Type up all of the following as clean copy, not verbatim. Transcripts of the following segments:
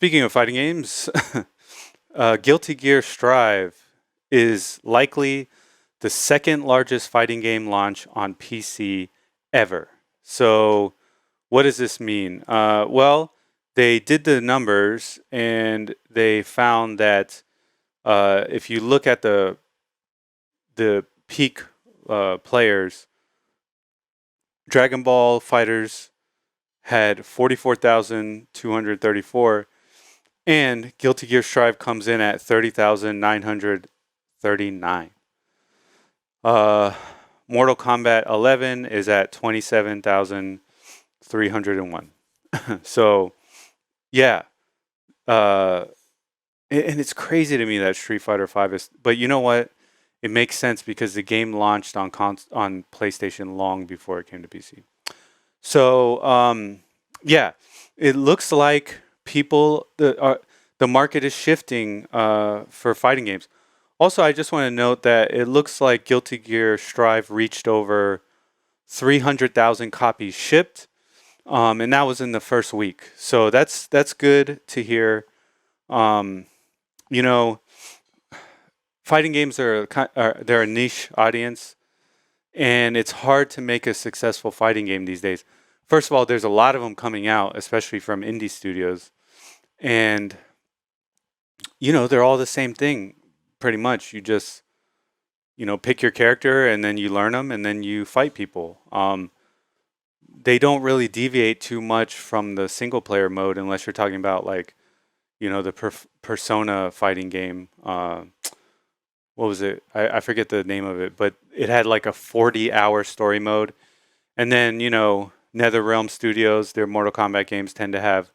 Speaking of fighting games, Guilty Gear Strive is likely the second largest fighting game launch on PC ever. So, what does this mean? Well, they did the numbers and they found that if you look at the peak players, Dragon Ball Fighters had 44,234, and Guilty Gear Strive comes in at 30,939. Mortal Kombat 11 is at 27,301. So, yeah. And it's crazy to me that Street Fighter 5 is. But you know what? It makes sense because the game launched on PlayStation long before it came to PC. So, yeah, it looks like the market is shifting for fighting games. Also, I just want to note that it looks like Guilty Gear Strive reached over 300,000 copies shipped, and that was in the first week. So that's good to hear. Um, you know, fighting games they're a niche audience, and it's hard to make a successful fighting game these days. First of all, there's a lot of them coming out, especially from indie studios, and they're all the same thing pretty much. You just pick your character and then you learn them and then you fight people. They don't really deviate too much from the single player mode unless you're talking about like the Persona fighting game. What was it? I forget the name of it, but it had like a 40-hour story mode. And then NetherRealm Studios, their Mortal Kombat games tend to have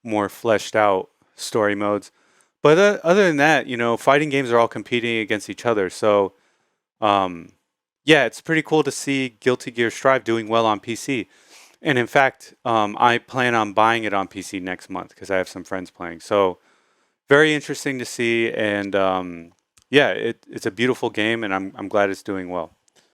more fleshed out story modes. But other than that, fighting games are all competing against each other. So, yeah, it's pretty cool to see Guilty Gear Strive doing well on PC. And in fact, I plan on buying it on PC next month because I have some friends playing. So, very interesting to see. And yeah, it's a beautiful game, and I'm glad it's doing well.